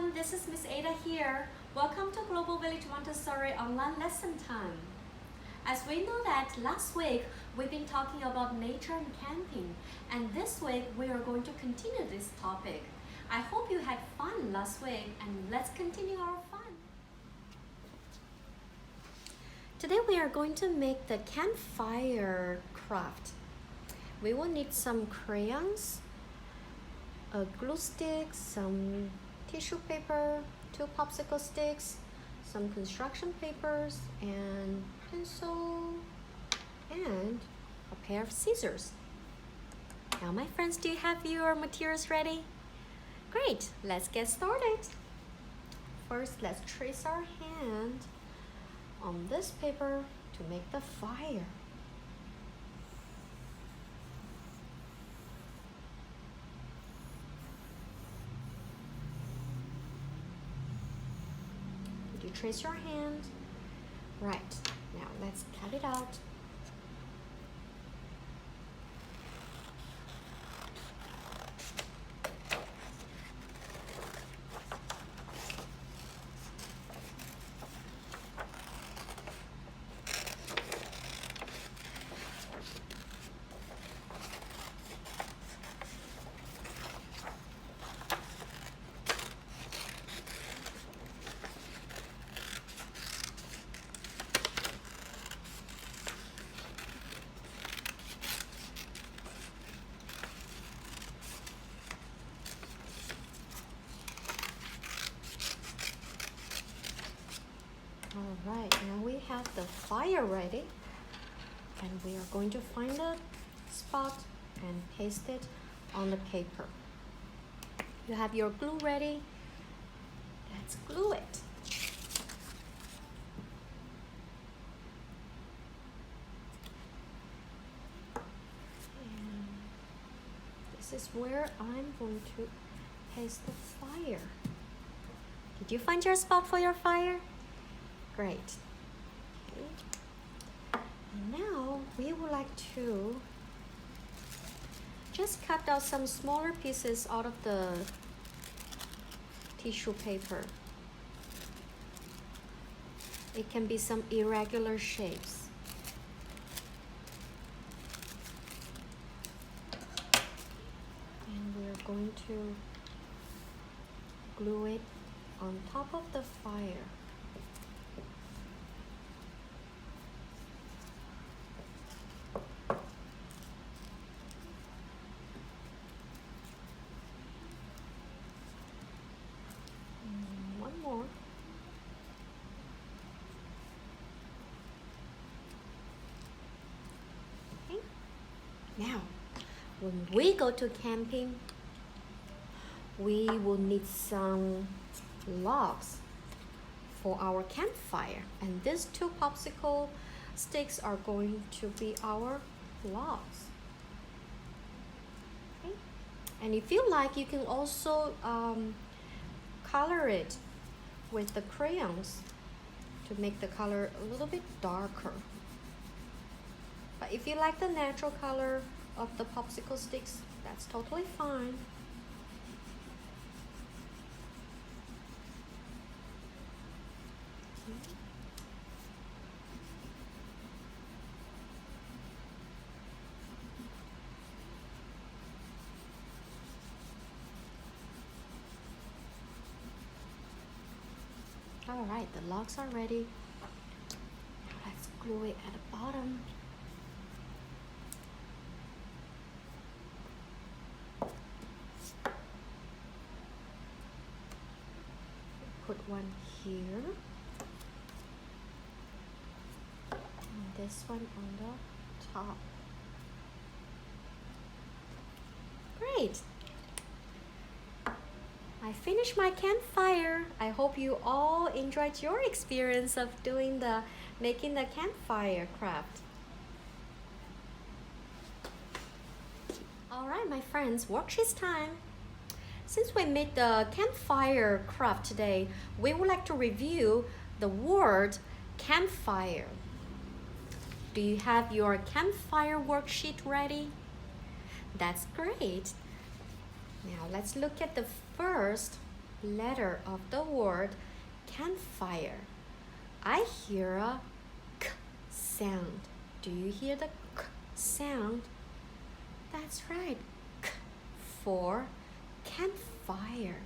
everyone, this is Miss Ada here. Welcome to Global Village Montessori online lesson time. As we know that last week we've been talking about nature and camping, and this week we are going to continue this topic. I hope you had fun last week, and let's continue our fun. Today we are going to make the campfire craft. We will need some crayons, a glue stick, some tissue paper, 2 popsicle sticks, some construction papers, and pencil, and a pair of scissors. Now my friends, do you have your materials ready? Great, let's get started. First, let's trace our hand on this paper to make the fire. You trace your hand. Right, now let's cut it out. All right, now we have the fire ready, and we are going to find a spot and paste it on the paper. You have your glue ready. Let's glue it. And this is where I'm going to paste the fire. Did you find your spot for your fire? Great. Okay. And now we would like to just cut out some smaller pieces out of the tissue paper. It can be some irregular shapes. And we're going to glue it on top of the fire. More. Okay. Now, when we go to camping, we will need some logs for our campfire, and these 2 popsicle sticks are going to be our logs. Okay. And if you like, you can also color it with the crayons to make the color a little bit darker. But if you like the natural color of the popsicle sticks, that's totally fine. All right, the logs are ready. Now let's glue it at the bottom. Put one here. And this one on the top. Great. I finished my campfire. I hope you all enjoyed your experience of making the campfire craft. All right, my friends, worksheet time. Since we made the campfire craft today, we would like to review the word campfire. Do you have your campfire worksheet ready? That's great. Now let's look at the first letter of the word campfire, I hear a k sound. Do you hear the k sound? That's right, k for campfire.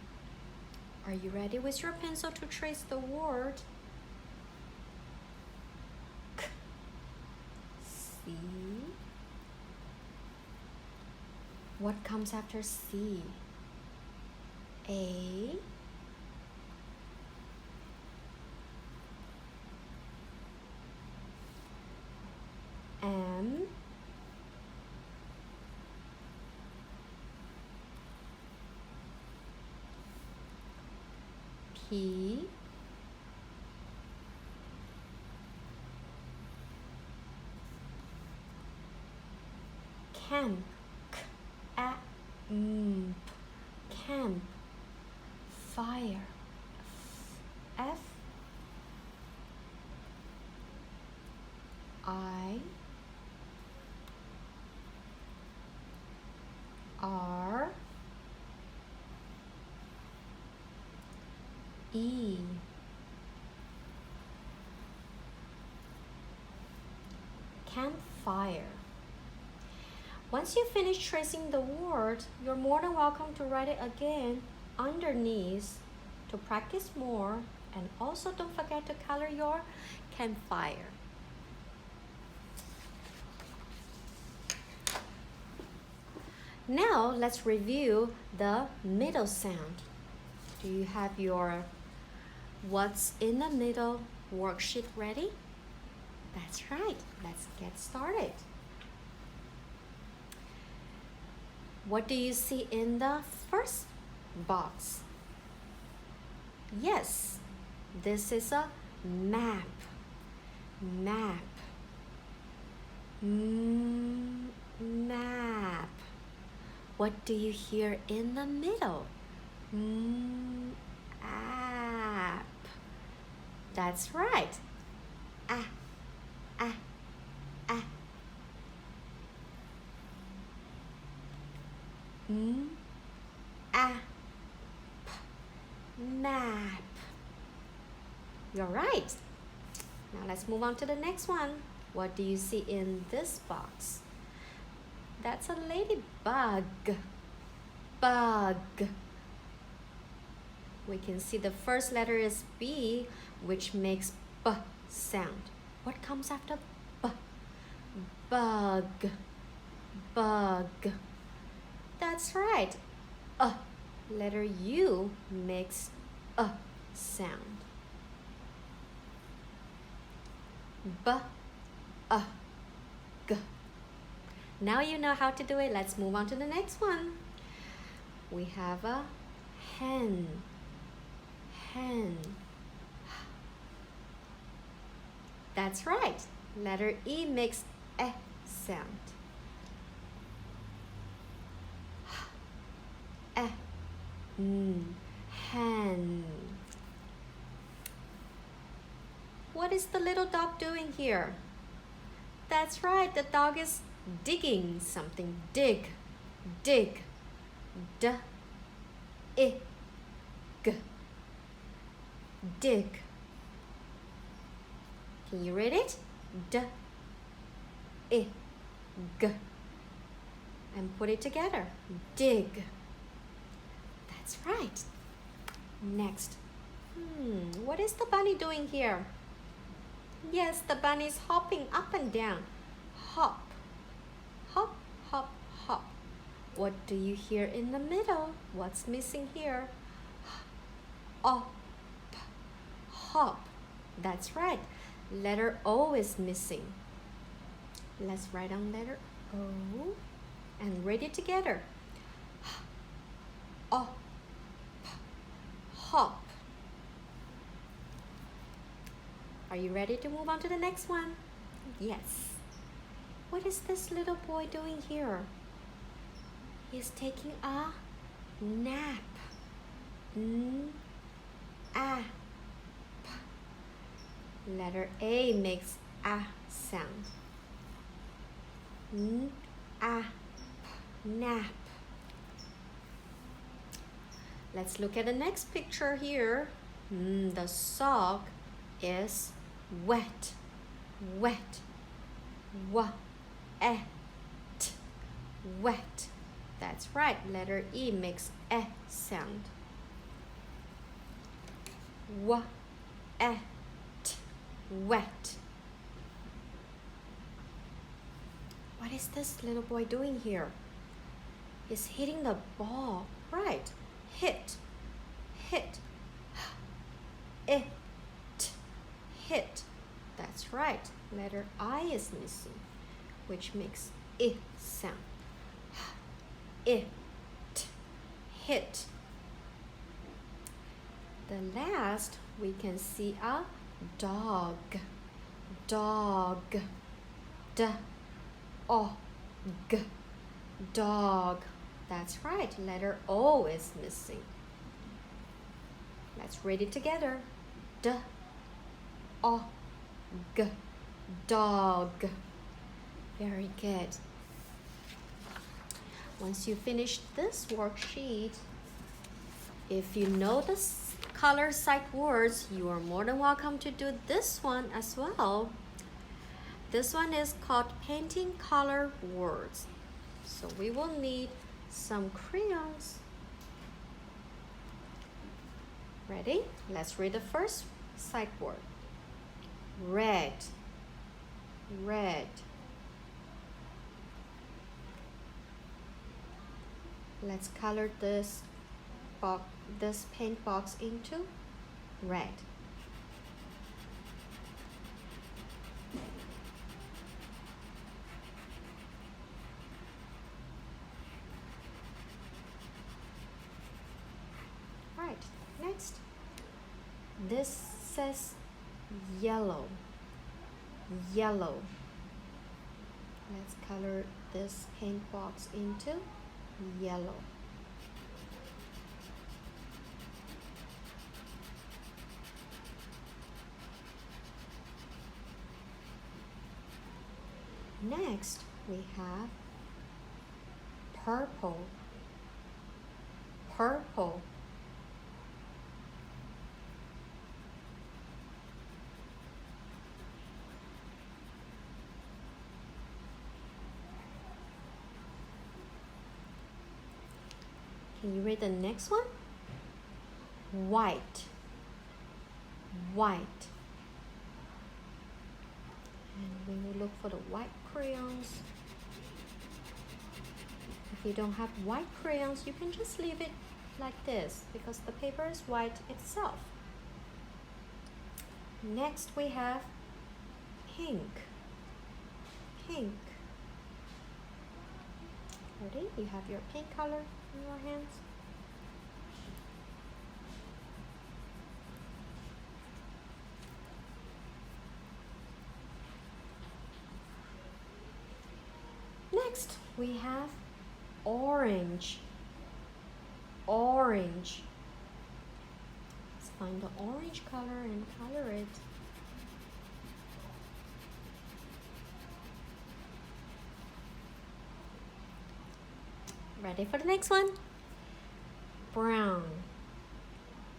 Are you ready with your pencil to trace the word? K. C. What comes after C? A. M. P. Camp. K, a, m, camp. Fire. F. I. R. E. Campfire. Once you finish tracing the word, you're more than welcome to write it again underneath to practice more, and also don't forget to color your campfire. Now let's review the middle sound. Do you have your what's in the middle worksheet ready? That's right, let's get started. What do you see in the first box? Yes, this is a map. Map. Map. What do you hear in the middle? App. That's right. Ah, ah, ah. App. Map. You're right. Now let's move on to the next one. What do you see in this box? That's a ladybug. Bug. We can see the first letter is B, which makes B sound. What comes after B? Bug. Bug. That's right. Letter U makes a sound. B, G. Now you know how to do it. Let's move on to the next one. We have a hen. Hen. That's right. Letter E makes a sound. Hen. What is the little dog doing here? That's right, the dog is digging something. Dig. Dig. D, I, G. Dig. Can you read it? D, I, G. And put it together. Dig. That's right. Next. What is the bunny doing here? Yes, the bunny is hopping up and down. Hop. Hop, hop, hop. What do you hear in the middle? What's missing here? Hop. Hop. That's right. Letter O is missing. Let's write down letter O and read it together. Hop. Hop. Are you ready to move on to the next one? Yes. What is this little boy doing here? He's taking a nap. Nap. Letter A makes a sound. Nap. Nap. Let's look at the next picture here. The sock is wet. Wet. Wet. Wet. That's right. Letter E makes E sound. Wet. Wet. What is this little boy doing here? He's hitting the ball. Right. Hit. Hit. It. Hit. That's right. Letter I is missing, which makes I sound. It. Hit. The last, we can see a dog. Dog. D-O-G. Dog. That's right. Letter O is missing. Let's read it together. D-O-G. Dog. Very good. Once you finish this worksheet, if you know the color sight words, you are more than welcome to do this one as well. This one is called painting color words. So we will need some crayons. Ready? Let's read the first sight word. Red. Red. Let's color this paint box into red. Right, next. This says yellow. Yellow. Let's color this paint box into yellow. Next, we have purple. Purple. Can you read the next one? White. White. And we will look for the white crayons. If you don't have white crayons, you can just leave it like this because the paper is white itself. Next we have pink. Pink. Ready? You have your pink color in your hands. Next, we have orange. Orange. Let's find the orange color and color it. Ready for the next one? Brown.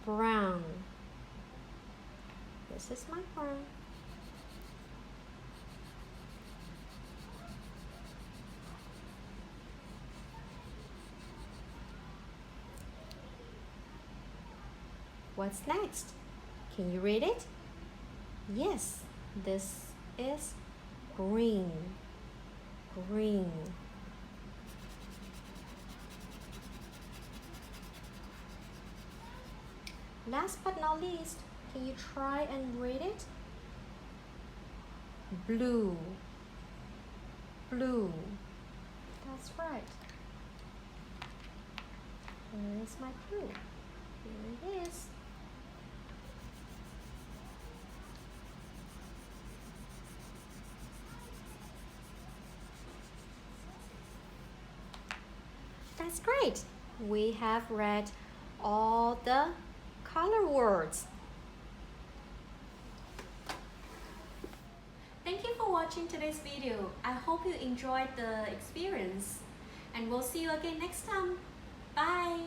Brown. This is my brown. What's next? Can you read it? Yes, this is green. Green. Last but not least, can you try and read it? Blue. Blue. That's right. Where is my blue? Here it is. That's great. We have read all the color words. Thank you for watching today's video. I hope you enjoyed the experience and we'll see you again next time. Bye.